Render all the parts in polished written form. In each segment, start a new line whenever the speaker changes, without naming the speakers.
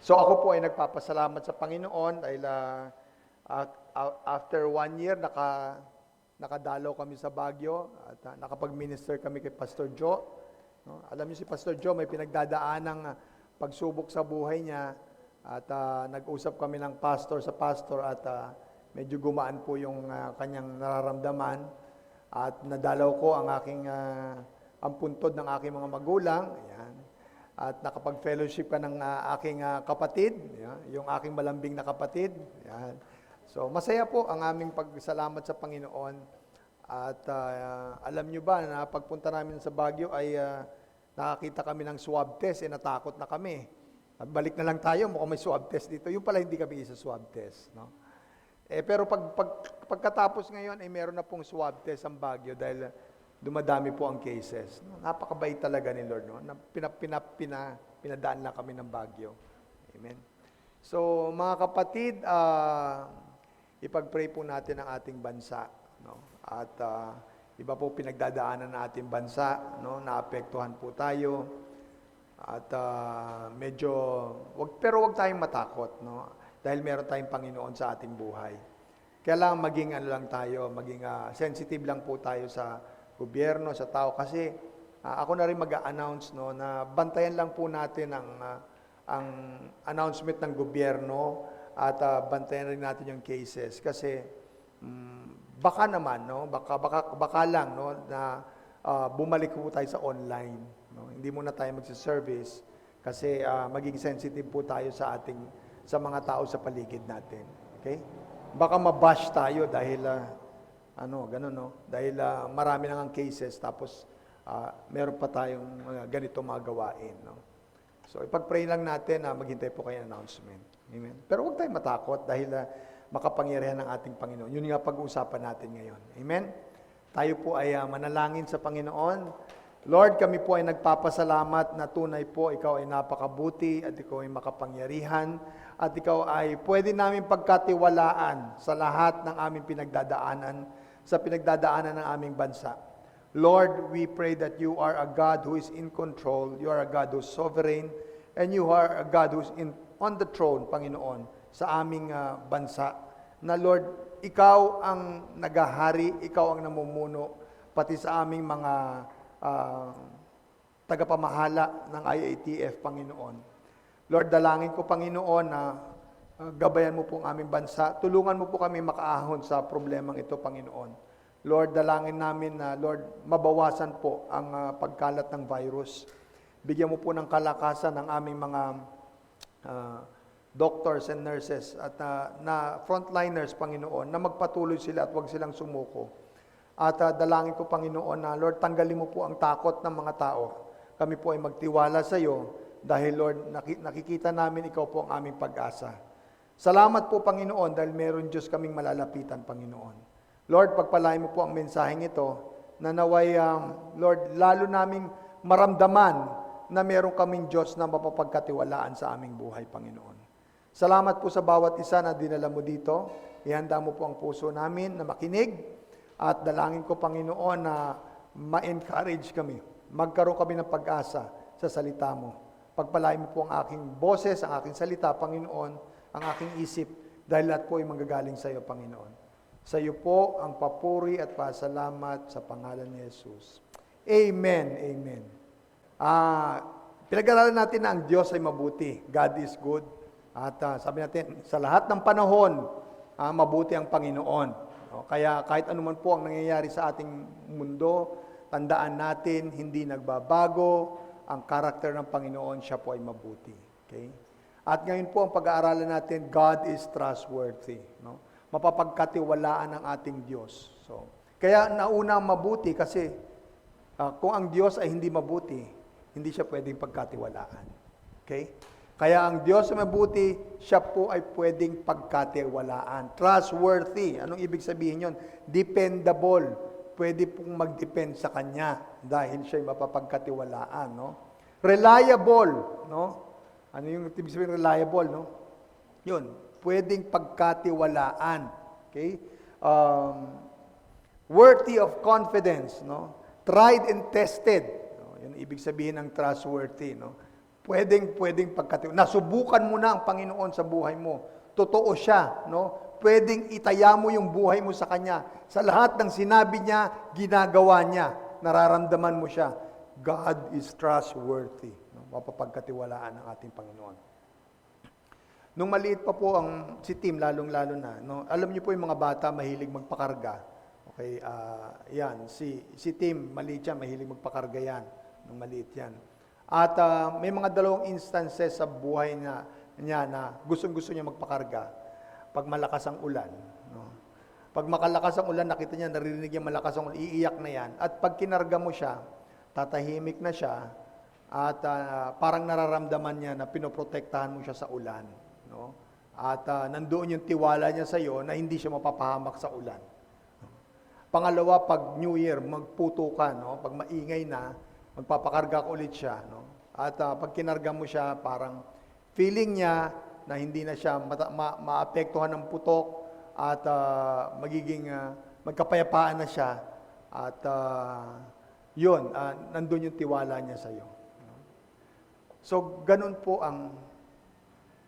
So ako po ay nagpapasalamat sa Panginoon dahil after 1 year nakadalaw kami sa Baguio at nakapag-minister kami kay Pastor Joe. No? Alam niyo si Pastor Joe may pinagdadaan ng pagsubok sa buhay niya at nag-usap kami ng pastor sa pastor at medyo gumaan po yung kanyang nararamdaman at nadalaw ko ang puntod ng aking mga magulang. Ayan. At nakapag-fellowship ka ng aking kapatid, yung aking malambing na kapatid. Yan. So masaya po ang aming pagsalamat sa Panginoon. At alam nyo ba na pagpunta namin sa Baguio ay nakakita kami ng swab test, natakot na kami. Balik na lang tayo, mukhang may swab test dito. Yung pala hindi kami isa swab test. No? Pero pagkatapos ngayon ay meron na pong swab test ang Baguio dahil dumadami po ang cases. No? Napakabait talaga ni Lord. No? Pinadaan lang kami ng Baguio. Amen. So, mga kapatid, ipag-pray po natin ang ating bansa. No? At iba po pinagdadaanan ng ating bansa. No? Naapektuhan po tayo. At pero wag tayong matakot. No? Dahil meron tayong Panginoon sa ating buhay. Kailangan maging sensitive lang po tayo sa gobyerno, sa tao. Kasi ako na rin mag-a-announce na bantayan lang po natin ang announcement ng gobyerno at bantayan rin natin yung cases. Kasi baka naman, baka lang na bumalik po tayo sa online. No? Hindi muna tayo magsa-service kasi maging sensitive po tayo sa mga tao sa paligid natin. Okay? Baka mabash tayo dahil Dahil marami nang ang cases, tapos meron pa tayong ganito mga gawain, no? So, ipag-pray lang natin na maghintay po kayo ng announcement. Amen? Pero huwag tayong matakot dahil makapangyarihan ng ating Panginoon. Yun nga pag-uusapan natin ngayon. Amen? Tayo po ay manalangin sa Panginoon. Lord, kami po ay nagpapasalamat na tunay po, Ikaw ay napakabuti at Ikaw ay makapangyarihan at Ikaw ay pwede namin pagkatiwalaan sa lahat ng aming pinagdadaanan, sa pinagdadaanan ng aming bansa. Lord, we pray that You are a God who is in control, You are a God who is sovereign, and You are a God who is on the throne, Panginoon, sa aming bansa. Na Lord, Ikaw ang nagahari, Ikaw ang namumuno, pati sa aming mga tagapamahala ng IATF, Panginoon. Lord, dalangin ko, Panginoon, na gabayan mo po ang aming bansa. Tulungan mo po kami makaahon sa problemang ito, Panginoon. Lord, dalangin namin na, Lord, mabawasan po ang pagkalat ng virus. Bigyan mo po ng kalakasan ng aming mga doctors and nurses at na frontliners, Panginoon, na magpatuloy sila at huwag silang sumuko. At dalangin ko, Panginoon, na Lord, tanggalin mo po ang takot ng mga tao. Kami po ay magtiwala sa iyo dahil, Lord, nakikita namin Ikaw po ang aming pag-asa. Salamat po, Panginoon, dahil meron Diyos kaming malalapitan, Panginoon. Lord, pagpalain mo po ang mensaheng ito na naway, Lord, lalo naming maramdaman na meron kaming Diyos na mapapagkatiwalaan sa aming buhay, Panginoon. Salamat po sa bawat isa na dinala mo dito. Ihanda mo po ang puso namin na makinig. At dalangin ko, Panginoon, na ma-encourage kami. Magkaroon kami ng pag-asa sa salita mo. Pagpalain mo po ang aking boses, ang aking salita, Panginoon, ang aking isip, dahil lahat po ay manggagaling sa iyo, Panginoon. Sa iyo po ang papuri at pasalamat sa pangalan ni Jesus. Amen. Amen. Pinag-aralan natin na ang Diyos ay mabuti. God is good. At sabi natin, sa lahat ng panahon, mabuti ang Panginoon. Kaya kahit anuman po ang nangyayari sa ating mundo, tandaan natin, hindi nagbabago, ang karakter ng Panginoon, siya po ay mabuti. Okay? At ngayon po, ang pag-aaralan natin, God is trustworthy. No? Mapapagkatiwalaan ng ating Diyos. So, kaya nauna ang mabuti kasi kung ang Diyos ay hindi mabuti, hindi siya pwedeng pagkatiwalaan. Okay? Kaya ang Diyos ay mabuti, siya po ay pwedeng pagkatiwalaan. Trustworthy. Anong ibig sabihin yon? Dependable. Pwede pong mag-depend sa Kanya dahil siya ay mapapagkatiwalaan. No? Reliable. No? Ano yung ibig sabihin reliable? No? Yun. Pwedeng pagkatiwalaan. Okay? Worthy of confidence. No? Tried and tested. No? Yun ibig sabihin ng trustworthy. No? Pwedeng pagkatiwala. Nasubukan mo na ang Panginoon sa buhay mo. Totoo siya, no? Pwedeng itaya mo yung buhay mo sa Kanya. Sa lahat ng sinabi niya, ginagawa niya. Nararamdaman mo siya. God is trustworthy. No? Mapapagkatiwalaan ng ating Panginoon. Nung maliit pa po si Tim, lalong-lalo na, no? Alam niyo po yung mga bata mahilig magpakarga. Okay, yan. Si Tim, maliit siya, mahilig magpakarga yan. Nung maliit yan. At may mga dalawang instances sa buhay niya na gustong-gusto niya magpakarga pag malakas ang ulan. No? Pag makalakas ang ulan, nakita niya, naririnig niya malakas ang ulan, iiyak na yan. At pag kinarga mo siya, tatahimik na siya at parang nararamdaman niya na pinoprotektahan mo siya sa ulan. No? At nandoon yung tiwala niya sa iyo na hindi siya mapapahamak sa ulan. Pangalawa, pag New Year, magputo ka, no? Pag maingay na, magpapakarga ka ulit siya. No? At pag kinarga mo siya, parang feeling niya na hindi na siya maapektuhan ng putok at magkapayapaan na siya. At yun, nandun yung tiwala niya sa iyo. So, ganun po ang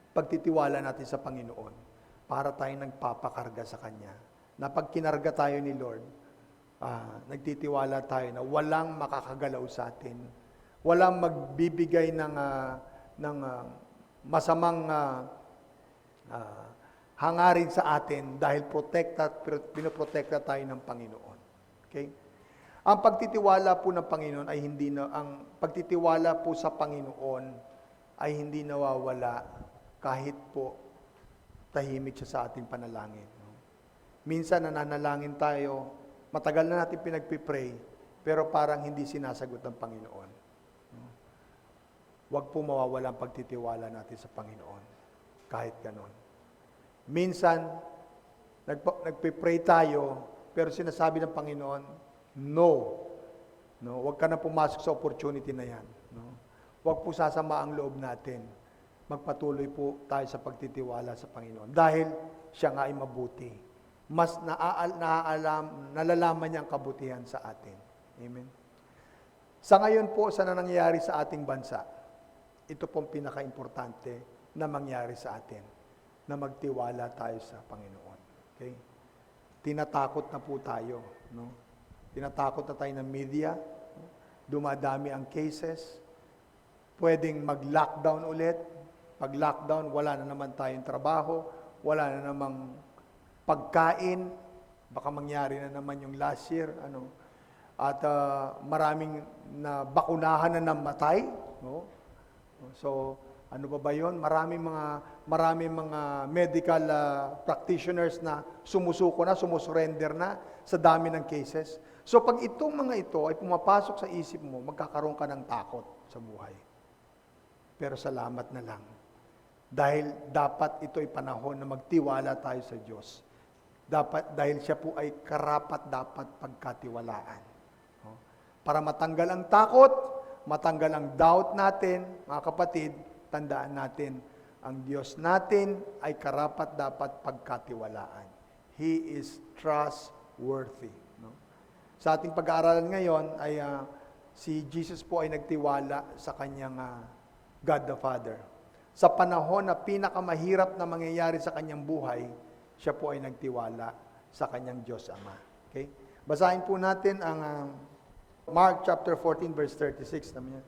pagtitiwala natin sa Panginoon para tayo nagpapakarga sa Kanya. Na pag kinarga tayo ni Lord, nagtitiwala tayo na walang makakagalaw sa atin. Walang magbibigay ng masamang hangarin sa atin dahil pinoprotekta tayo ng Panginoon. Okay? Ang pagtitiwala po ng Panginoon ay ang pagtitiwala po sa Panginoon ay hindi nawawala kahit po tahimik siya sa ating panalangin. Minsan nananalangin tayo, matagal na natin pinagpipray, pero parang hindi sinasagot ng Panginoon. Huwag po mawawala ang pagtitiwala natin sa Panginoon. Kahit ganon. Minsan, nagpipray tayo, pero sinasabi ng Panginoon, no. Huwag ka na pumasok sa opportunity na yan. Huwag po sasama ang loob natin. Magpatuloy po tayo sa pagtitiwala sa Panginoon. Dahil siya nga ay mabuti. Mas nalalaman niya ang kabutihan sa atin. Amen. Sa ngayon po, sa nangyayari sa ating bansa, ito pong pinaka-importante na mangyari sa atin, na magtiwala tayo sa Panginoon. Okay? Tinatakot na po tayo. No? Tinatakot na tayo ng media. Dumadami ang cases. Pwedeng mag-lockdown ulit. Pag lockdown, wala na naman tayong trabaho. Wala na namang pagkain. Baka mangyari na naman yung last year. At maraming na bakunahan na namatay. No? So, ano ba yun? Maraming mga medical practitioners na sumusuko na, sumusurrender na sa dami ng cases. So, pag itong mga ito ay pumapasok sa isip mo, magkakaroon ka ng takot sa buhay. Pero salamat na lang. Dahil dapat ito ay panahon na magtiwala tayo sa Diyos. Dahil siya po ay karapat-dapat pagkatiwalaan. Para matanggal ang takot, matanggal ang doubt natin, mga kapatid, tandaan natin, ang Diyos natin ay karapat-dapat pagkatiwalaan. He is trustworthy. No? Sa ating pag-aaralan ngayon, ay si Jesus po ay nagtiwala sa kanyang God the Father. Sa panahon na pinakamahirap na mangyayari sa kanyang buhay, siya po ay nagtiwala sa kanyang Diyos Ama. Okay? Basahin po natin ang Mark chapter 14 verse 36 naman yan.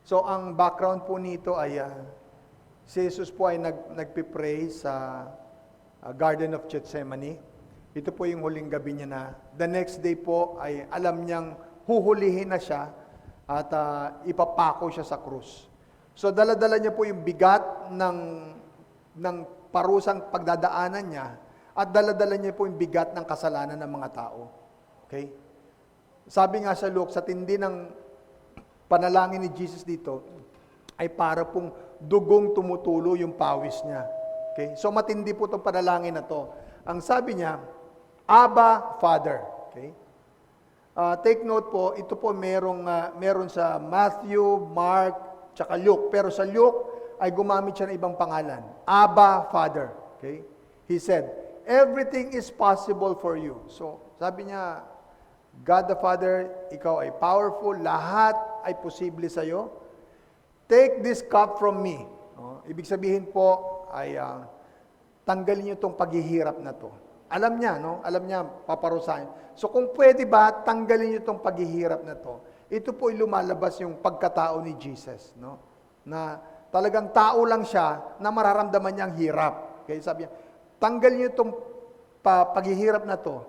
So ang background po nito ay si Jesus po ay nagpipray sa Garden of Gethsemane. Ito po yung huling gabi niya na the next day po ay alam niyang huhulihin na siya at ipapako siya sa krus. So dala-dala niya po yung bigat ng parusang pagdadaanan niya at dala-dala niya po yung bigat ng kasalanan ng mga tao. Okay? Sabi nga sa Luke, sa tindi ng panalangin ni Jesus dito, ay para pong dugong tumutulo yung pawis niya. Okay? So matindi po itong panalangin na to. Ang sabi niya, Abba, Father. Okay? Take note po, ito po meron sa Matthew, Mark, tsaka Luke. Pero sa Luke, ay gumamit siya ng ibang pangalan. Abba, Father. Okay? He said, everything is possible for you. So, sabi niya, God the Father, ikaw ay powerful, lahat ay posible sa iyo. take this cup from me. Ibig sabihin po ay tanggalin niyo itong paghihirap na to. Alam niya, no? Alam niya, paparusahan. So kung pwede ba, tanggalin niyo itong paghihirap na to. Ito po ay lumalabas yung pagkatao ni Jesus, no? Na talagang tao lang siya na mararamdaman niyang hirap. Okay, sabi niya, tanggalin niyo itong paghihirap na to.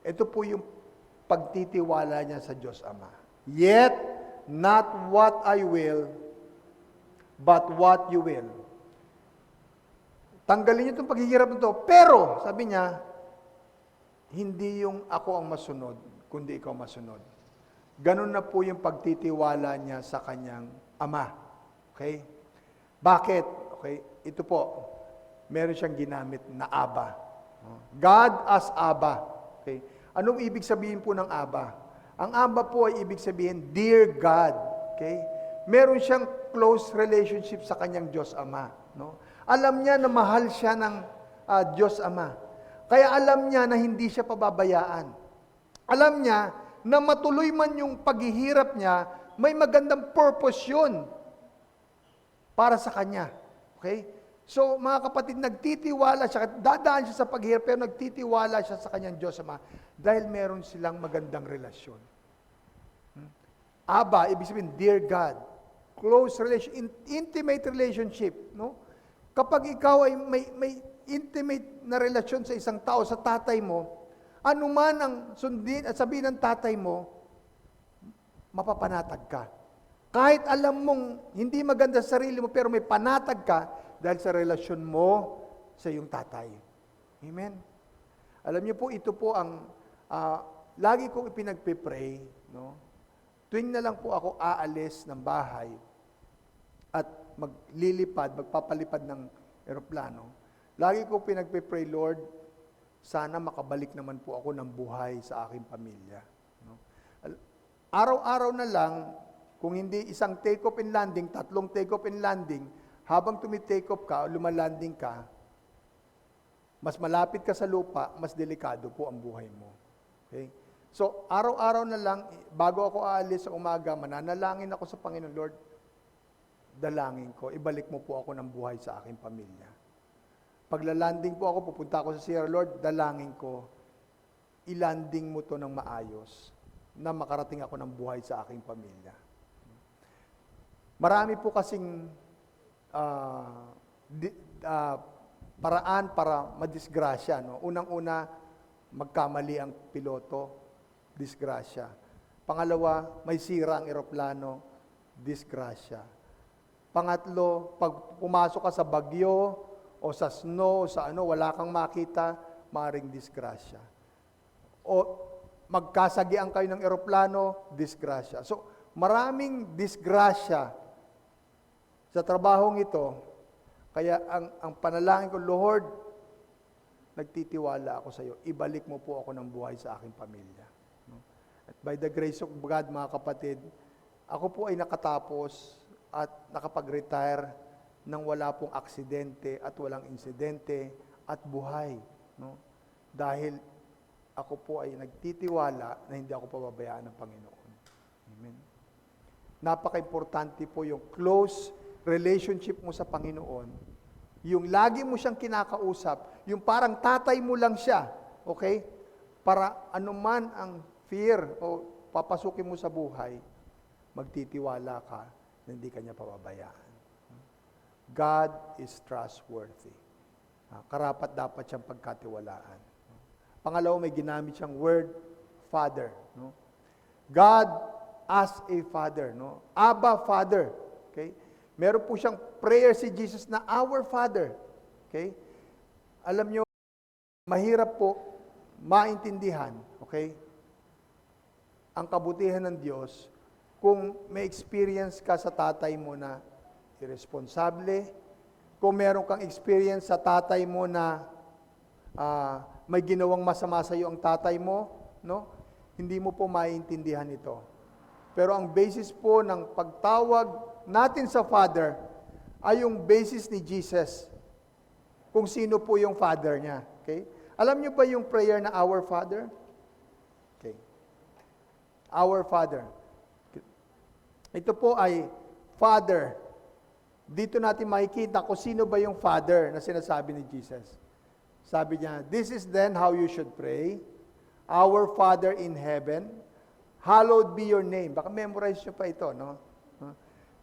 Ito po yung pagtitiwala niya sa Diyos Ama. Yet, not what I will, but what you will. Tanggalin niyo itong paghihirap na to. Pero, sabi niya, hindi yung ako ang masunod, kundi ikaw masunod. Ganun na po yung pagtitiwala niya sa kanyang Ama. Okay? Bakit? Okay? Ito po, meron siyang ginamit na Aba. God as Aba. Okay? Anong ibig sabihin po ng Aba? Ang Aba po ay ibig sabihin, Dear God. Okay? Meron siyang close relationship sa kanyang Diyos Ama. No? Alam niya na mahal siya ng Diyos Ama. Kaya alam niya na hindi siya pababayaan. Alam niya na matuloy man yung paghihirap niya, may magandang purpose yun para sa kanya. Okay? So, mga kapatid, nagtitiwala siya, dadaan siya sa paghihirap, pero nagtitiwala siya sa kanyang Diyos Ama dahil meron silang magandang relasyon. Aba, ibig sabihin, Dear God. Close relation, intimate relationship. No? Kapag ikaw ay may intimate na relasyon sa isang tao, sa tatay mo, anuman ang sundin at sabihin ng tatay mo, mapapanatag ka. Kahit alam mong hindi maganda sa sarili mo, pero may panatag ka dahil sa relasyon mo sa iyong tatay. Amen? Alam niyo po, ito po ang lagi kong ipinagpipray, no? Tuwing na lang po ako aalis ng bahay at magpapalipad ng eroplano, lagi ko pinagpipray, Lord, sana makabalik naman po ako ng buhay sa aking pamilya. No? Araw-araw na lang, kung hindi isang take-off and landing, 3 take-off and landing, habang tumi-take off ka o lumalanding ka, mas malapit ka sa lupa, mas delikado po ang buhay mo. Okay? So, araw-araw na lang, bago ako aalis sa umaga, mananalangin ako sa Panginoon, Lord, dalangin ko, ibalik mo po ako ng buhay sa aking pamilya. Paglalanding po ako, pupunta ako sa Sierra, Lord, dalangin ko, ilanding mo to ng maayos, na makarating ako ng buhay sa aking pamilya. Marami po kasing paraan para madisgrasya. No? Unang-una, magkamali ang piloto, disgrasya. Pangalawa, may sira ang eroplano, disgrasya. Pangatlo, pag pumasok ka sa bagyo o sa snow, sa wala kang makita, maring disgrasya. O magkasagian kayo ng eroplano, disgrasya. So, maraming disgrasya sa trabahong ito. Kaya ang panalangin ko, Lord, nagtitiwala ako sa iyo. Ibalik mo po ako ng buhay sa aking pamilya. At by the grace of God, mga kapatid, ako po ay nakatapos at nakapag-retire nang wala pong aksidente at walang insidente at buhay. No? Dahil ako po ay nagtitiwala na hindi ako pababayaan ng Panginoon. Amen. Napaka-importante po yung close relationship mo sa Panginoon. Yung lagi mo siyang kinakausap, yung parang tatay mo lang siya, okay? Para anuman ang fear o papasukin mo sa buhay, magtitiwala ka na hindi ka niya pababayaan. God is trustworthy. Karapat dapat siyang pagkatiwalaan. Pangalawa, may ginamit siyang word, Father. No? God as a Father. No? Abba, Father. Okay? Meron po siyang prayer si Jesus na Our Father. Okay? Alam nyo, mahirap po maintindihan, okay, ang kabutihan ng Diyos kung may experience ka sa tatay mo na irresponsable, kung meron kang experience sa tatay mo na may ginawang masama sa iyo ang tatay mo, no? Hindi mo po maintindihan ito. Pero ang basis po ng pagtawag natin sa Father ay yung basis ni Jesus. Kung sino po yung Father niya. Okay? Alam niyo ba yung prayer na Our Father? Okay. Our Father. Ito po ay Father. dito natin makikita kung sino ba yung Father na sinasabi ni Jesus. Sabi niya, "This is then how you should pray. Our Father in heaven, hallowed be your name." Baka memorize nyo pa ito, no?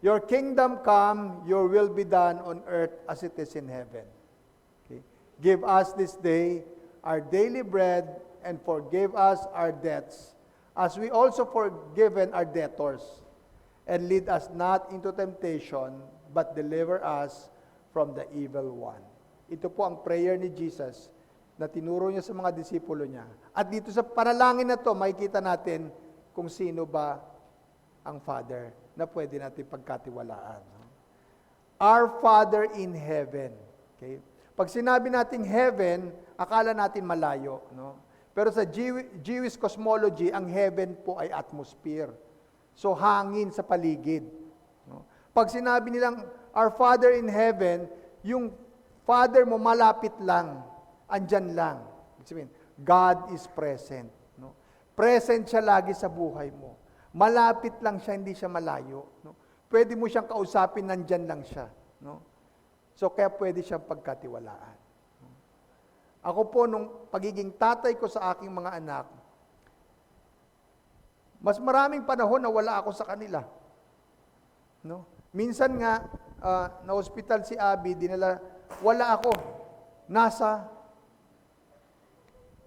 "Your kingdom come, your will be done on earth as it is in heaven. Okay? Give us this day our daily bread, and forgive us our debts, as we also forgiven our debtors. And lead us not into temptation, but deliver us from the evil one." Ito po ang prayer ni Jesus na tinuro niya sa mga disipulo niya. At dito sa panalangin na to, makikita natin kung sino ba ang Father na pwede natin pagkatiwalaan. Our Father in heaven. Okay? Pag sinabi natin heaven, akala natin malayo. No? Pero sa Jewish cosmology, ang heaven po ay atmosphere. So, hangin sa paligid. No? Pag sinabi nilang, our Father in heaven, yung Father mo malapit lang, andyan lang. God is present. No? Present siya lagi sa buhay mo. Malapit lang siya, hindi siya malayo. No? Pwede mo siyang kausapin, nandyan lang siya. No? So, kaya pwede siyang pagkatiwalaan. No? Ako po, nung pagiging tatay ko sa aking mga anak, mas maraming panahon na wala ako sa kanila. No? Minsan nga, na-hospital si Abby, wala ako. Nasa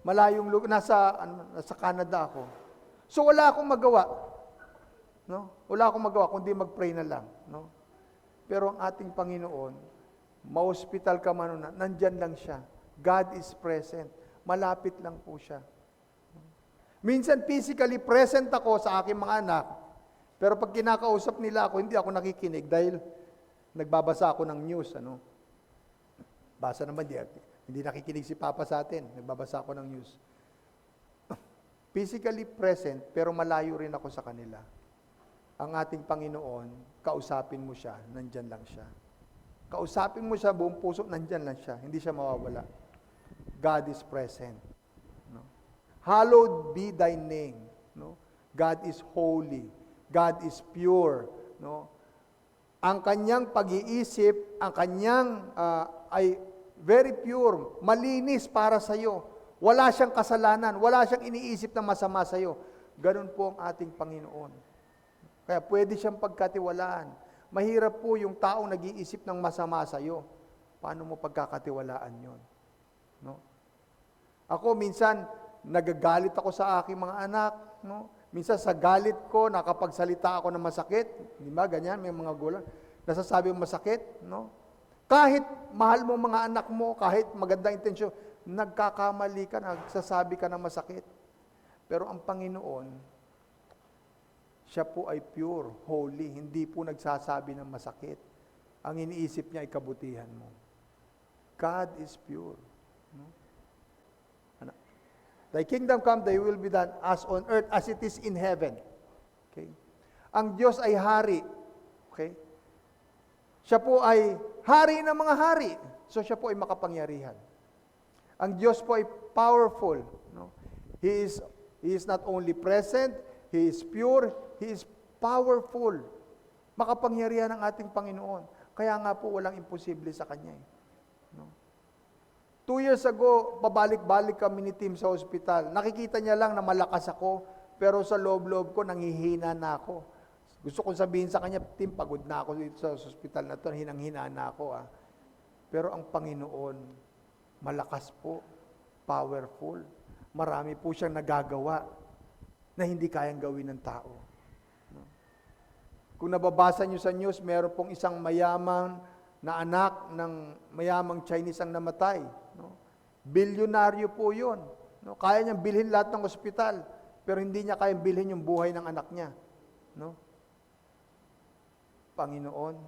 malayong lugar, nasa Canada ako. So wala akong magawa. No? Wala akong magawa kundi mag-pray na lang, no? Pero ang ating Panginoon, ma-hospital ka man, nandyan lang siya. God is present. Malapit lang po siya. Minsan physically present ako sa aking mga anak, pero pag kinakausap nila ako, hindi ako nakikinig dahil nagbabasa ako ng news, ano? Basa naman, hindi nakikinig si Papa sa atin. Nagbabasa ako ng news. Physically present, pero malayo rin ako sa kanila. Ang ating Panginoon, kausapin mo siya, nandyan lang siya. Kausapin mo siya, buong puso, nandyan lang siya. Hindi siya mawawala. God is present. No? Hallowed be thy name. No? God is holy. God is pure. No? Ang kanyang pag-iisip, ang kanyang ay very pure, malinis para sa iyo. Wala siyang kasalanan, wala siyang iniisip na masama sa iyo. Ganun po ang ating Panginoon. Kaya pwede siyang pagkatiwalaan. Mahirap po yung taong nag-iisip ng masama sa iyo. Paano mo pagkakatiwalaan yon? No? Ako minsan, nagagalit ako sa aking mga anak. No? Minsan sa galit ko, nakapagsalita ako ng masakit. Di ba? Ganyan, may mga gulang. Nasasabi mo masakit. No? Kahit mahal mo mga anak mo, kahit magandang intensyon, nagkakamali ka, nagsasabi ka ng masakit. Pero ang Panginoon, siya po ay pure, holy, hindi po nagsasabi ng masakit. Ang iniisip niya ay kabutihan mo. God is pure. No? Thy kingdom come, thy will be done as on earth as it is in heaven. Okay? Ang Diyos ay hari. Okay? Siya po ay hari ng mga hari. So siya po ay makapangyarihan. Ang Diyos po ay powerful. No? He is not only present, He is pure, He is powerful. Makapangyarihan ang ating Panginoon. Kaya nga po walang imposible sa Kanya. No? 2 years ago, babalik-balik kami ni Tim sa ospital. Nakikita niya lang na malakas ako, pero sa loob-loob ko, nangihina na ako. Gusto kong sabihin sa kanya, Tim, pagod na ako dito sa ospital na ito, hinang-hina na ako. Pero ang Panginoon, malakas po, powerful. Marami po siyang nagagawa na hindi kayang gawin ng tao. No? Kung nababasa niyo sa news, meron pong isang mayamang na anak ng mayamang Chinese ang namatay. No? Bilyonaryo po yun. No? Kaya niyang bilhin lahat ng ospital, pero hindi niya kayang bilhin yung buhay ng anak niya. No? Panginoon,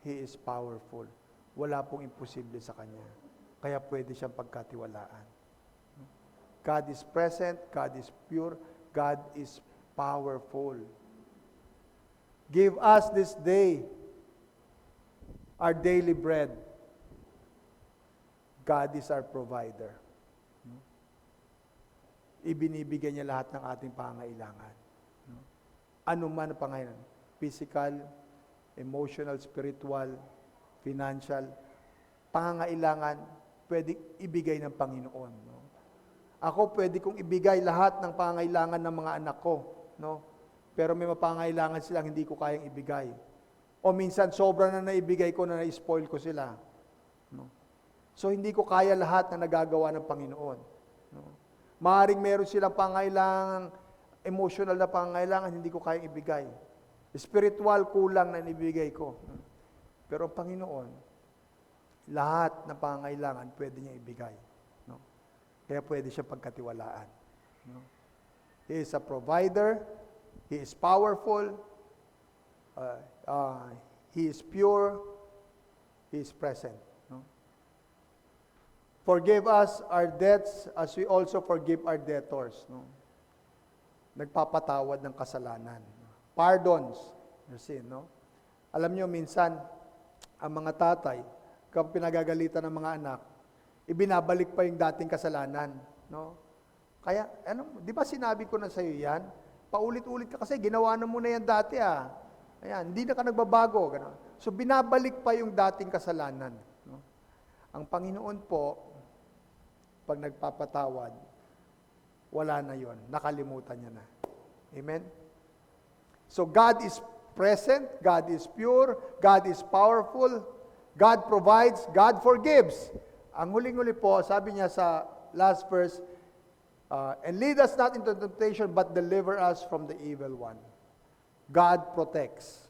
He is powerful. Wala pong imposible sa Kanya. Kaya pwede siyang pagkatiwalaan. God is present, God is pure, God is powerful. Give us this day our daily bread. God is our provider. Ibinibigay niya lahat ng ating pangailangan. Ano man ang pangailangan, physical, emotional, spiritual, financial, pangangailangan, pwedeng ibigay ng Panginoon. No? Ako, pwede kong ibigay lahat ng pangangailangan ng mga anak ko. No? Pero may mapangangailangan silang hindi ko kayang ibigay. O minsan, sobra na naibigay ko na na-spoil ko sila. No? So, hindi ko kaya lahat na nagagawa ng Panginoon. No? Maaaring meron silang pangangailangan, emotional na pangangailangan, hindi ko kayang ibigay. Spiritual, kulang na ibigay ko. Pero ang Panginoon, lahat ng pangangailangan pwede niya ibigay. No? Kaya pwede siya pagkatiwalaan. No? He is a provider. He is powerful. He is pure. He is present. No? Forgive us our debts as we also forgive our debtors. No? Nagpapatawad ng kasalanan. Pardons your sin. No? Alam nyo, minsan, ang mga tatay, kapag pinagagalitan ng mga anak, ibinabalik pa yung dating kasalanan. No? Kaya, di ba sinabi ko na sa iyo yan? Paulit-ulit ka kasi, ginawa na mo na yan dati ah. Ayan, hindi na ka nagbabago. Gano'n. So, binabalik pa yung dating kasalanan. No? Ang Panginoon po, pag nagpapatawad, wala na yon, nakalimutan niya na. Amen? So, God is present, God is pure, God is powerful, God provides, God forgives. Ang huling-huli po, sabi niya sa last verse, and lead us not into temptation, but deliver us from the evil one. God protects.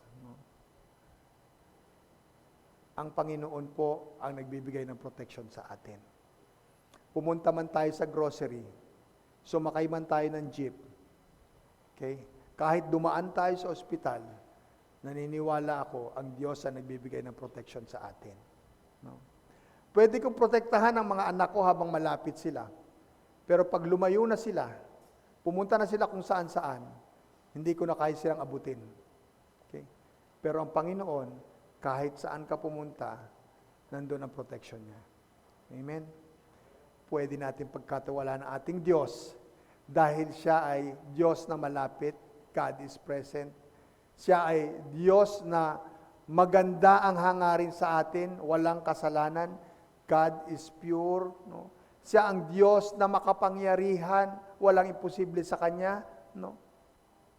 Ang Panginoon po ang nagbibigay ng protection sa atin. Pumunta man tayo sa grocery, sumakay man tayo ng jeep, okay? Kahit dumaan tayo sa ospital, naniniwala ako, ang Diyos ang nagbibigay ng protection sa atin. No? Pwede kong protektahan ang mga anak ko habang malapit sila. Pero pag lumayo na sila, pumunta na sila kung saan-saan, hindi ko na kaya silang abutin. Okay? Pero ang Panginoon, kahit saan ka pumunta, nandun ang protection niya. Amen? Pwede natin pagkatiwalaan ang ating Diyos dahil siya ay Diyos na malapit, God is present. Siya ay Diyos na maganda ang hangarin sa atin, walang kasalanan. God is pure. No? Siya ang Diyos na makapangyarihan, walang imposible sa Kanya. No?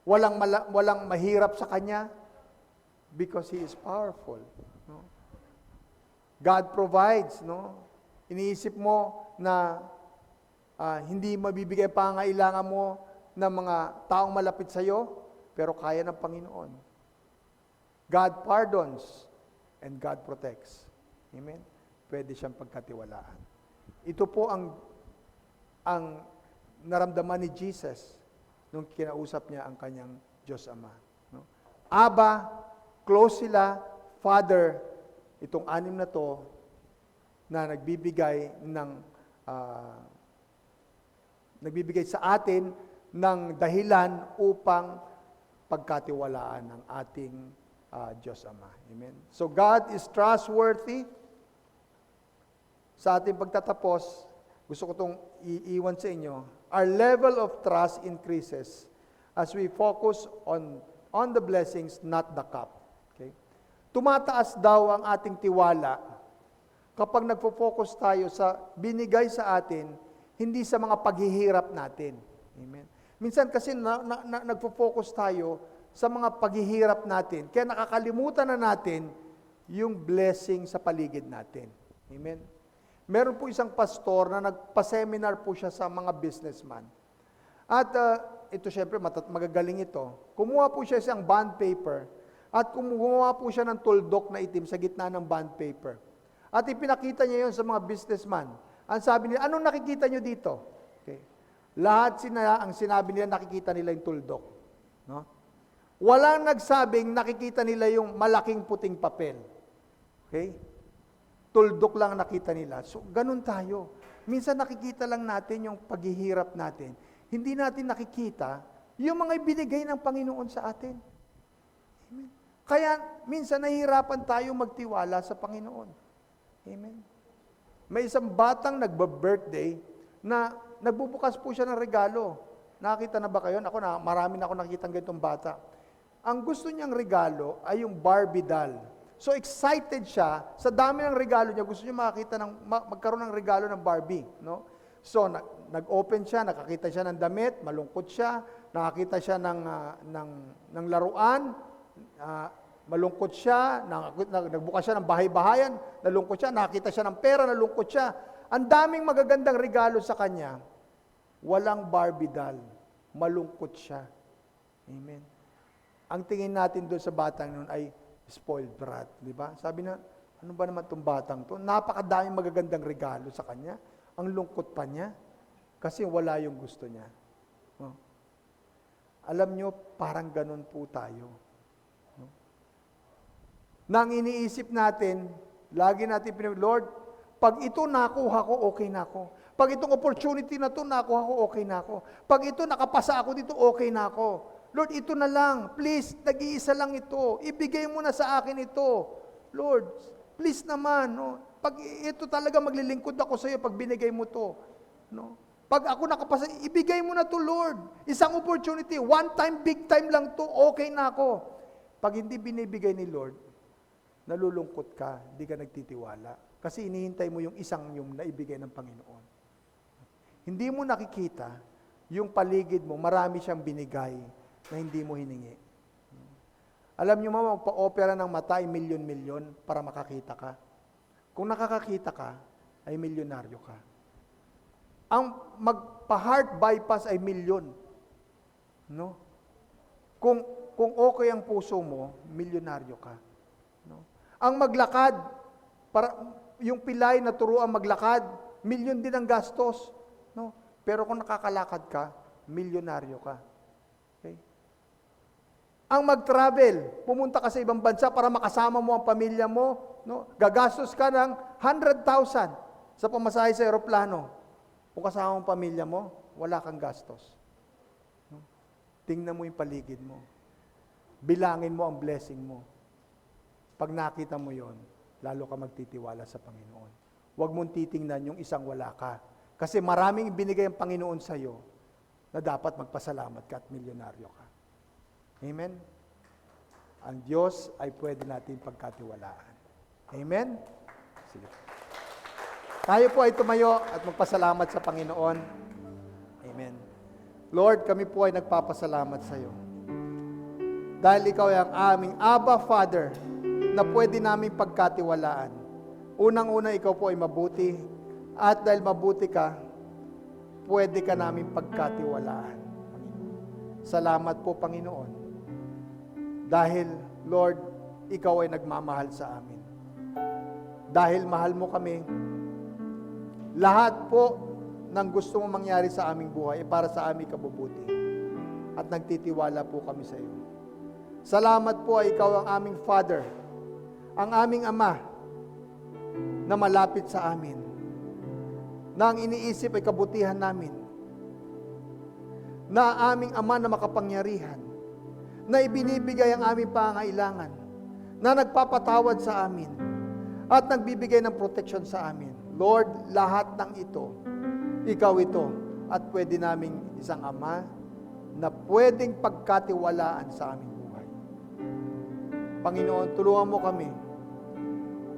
Walang mahirap sa Kanya because He is powerful. No? God provides. No? Iniisip mo na hindi mabibigay pangangailangan mo ng mga taong malapit sa iyo, pero kaya ng Panginoon. God pardons and God protects. Amen? Pwede siyang pagkatiwalaan. Ito po ang naramdaman ni Jesus nung kinausap niya ang kanyang Diyos Ama. No? Aba, close sila, Father, itong anim na to na nagbibigay sa atin ng dahilan upang pagkatiwalaan ng ating Diyos Ama. Amen? So God is trustworthy. Sa ating pagtatapos, gusto ko itong iiwan sa inyo. Our level of trust increases as we focus on the blessings, not the cup. Okay? Tumataas daw ang ating tiwala kapag nagfo-focus tayo sa binigay sa atin, hindi sa mga paghihirap natin. Amen? Minsan kasi nagfo-focus tayo sa mga paghihirap natin, kaya nakakalimutan na natin yung blessing sa paligid natin. Amen? Meron po isang pastor na nagpa-seminar po siya sa mga businessman. At ito syempre, magagaling ito. Kumuha po siya isang bond paper at kumuha po siya ng tuldok na itim sa gitna ng bond paper. At ipinakita niya yon sa mga businessman. Ang sabi nila, anong nakikita niyo dito? Okay. Lahat ang sinabi nila, nakikita nila yung tuldok. No? Walang nagsabing nakikita nila yung malaking puting papel. Okay? Tuldok lang nakita nila. So, ganun tayo. Minsan nakikita lang natin yung paghihirap natin. Hindi natin nakikita yung mga ibinigay ng Panginoon sa atin. Amen. Kaya, minsan nahihirapan tayo magtiwala sa Panginoon. Amen. May isang batang nagba-birthday na nagbubukas po siya ng regalo. Nakita na ba kayo? Marami na ako nakitang ganitong bata. Ang gusto niyang regalo ay yung Barbie doll. So excited siya, sa dami ng regalo niya, gusto niya makakita magkaroon ng regalo ng Barbie. No? So nag-open siya, nakakita siya ng damit, malungkot siya, nakakita siya ng laruan, malungkot siya, nagbukas siya ng bahay-bahayan, nalungkot siya, nakakita siya ng pera, nalungkot siya. Ang daming magagandang regalo sa kanya, walang Barbie doll, malungkot siya. Amen. Ang tingin natin doon sa batang noon ay spoiled brat, di ba? Sabi na, ano ba naman itong batang to? Napakadaming magagandang regalo sa kanya. Ang lungkot pa niya kasi wala yung gusto niya. No? Alam nyo, parang ganun po tayo. No? Nang iniisip natin, lagi natin Lord, pag ito nakuha ko, okay na ako. Pag itong opportunity na to nakuha ko, okay na ako. Pag ito nakapasa ako dito, okay na ako. Lord, ito na lang. Please, nag-iisa lang ito. Ibigay mo na sa akin ito. Lord, please naman. No? Pag ito talaga maglilingkod ako sa iyo pag binigay mo to. No? Pag ako nakapasa, ibigay mo na to, Lord. Isang opportunity. One time, big time lang to. Okay na ako. Pag hindi binibigay ni Lord, nalulungkot ka. Hindi ka nagtitiwala. Kasi inihintay mo yung isang yung naibigay ng Panginoon. Hindi mo nakikita yung paligid mo, marami siyang binigay na hindi mo hiningi. Alam niyo mo, magpa-opera ng mata ay milyon-milyon para makakita ka. Kung nakakakita ka, ay milyonaryo ka. Ang magpa-heart bypass ay milyon. No? Kung okay ang puso mo, milyonaryo ka. No? Ang maglakad, yung pilay na turuan maglakad, milyon din ang gastos. No? Pero kung nakakalakad ka, milyonaryo ka. Okay? Ang mag-travel, pumunta ka sa ibang bansa para makasama mo ang pamilya mo, no? Gagastos ka ng 100,000 sa pamasahe sa eroplano. Kung kasama mo ang pamilya mo, wala kang gastos. No? Tingnan mo yung paligid mo. Bilangin mo ang blessing mo. Pag nakita mo yon, lalo ka magtitiwala sa Panginoon. Huwag mong titingnan yung isang wala ka. Kasi maraming binigay ang Panginoon sa iyo na dapat magpasalamat ka at milyonaryo ka. Amen? Ang Diyos ay pwede natin pagkatiwalaan. Amen? Sige. Tayo po ay tumayo at magpasalamat sa Panginoon. Amen. Lord, kami po ay nagpapasalamat sa iyo. Dahil ikaw ay ang aming Abba Father na pwede namin pagkatiwalaan. Unang-una, ikaw po ay mabuti. At dahil mabuti ka, pwede ka namin pagkatiwalaan. Salamat po, Panginoon. Dahil, Lord, ikaw ay nagmamahal sa amin. Dahil mahal mo kami, lahat po ng gusto mo mangyari sa aming buhay ay para sa aming kabubuti. At nagtitiwala po kami sa iyo. Salamat po ay ikaw ang aming Father, ang aming Ama, na malapit sa amin, na ang iniisip ay kabutihan namin, na aming Ama na makapangyarihan, na ibinibigay ang aming pangailangan, na nagpapatawad sa amin, at nagbibigay ng protection sa amin. Lord, lahat ng ito, ikaw ito, at pwede naming isang Ama na pwedeng pagkatiwalaan sa aming buhay. Panginoon, tulungan mo kami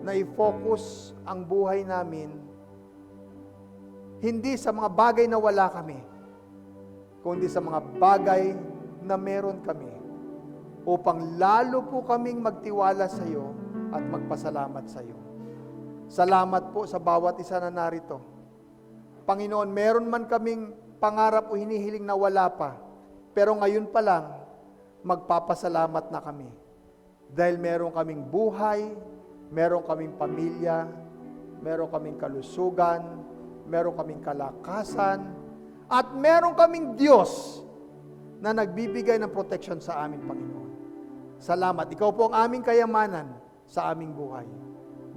na i-focus ang buhay namin hindi sa mga bagay na wala kami, kundi sa mga bagay na meron kami, upang lalo po kaming magtiwala sa iyo at magpasalamat sa iyo. Salamat po sa bawat isa na narito. Panginoon, meron man kaming pangarap o hinihiling na wala pa, pero ngayon pa lang, magpapasalamat na kami. Dahil meron kaming buhay, meron kaming pamilya, meron kaming kalusugan, meron kaming kalakasan, at meron kaming Diyos na nagbibigay ng protection sa amin, Panginoon. Salamat. Ikaw po ang aming kayamanan sa aming buhay.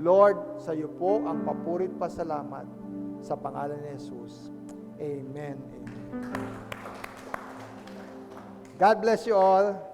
Lord, sa iyo po ang papurit pasalamat sa pangalan ni Jesus. Amen. Amen. God bless you all.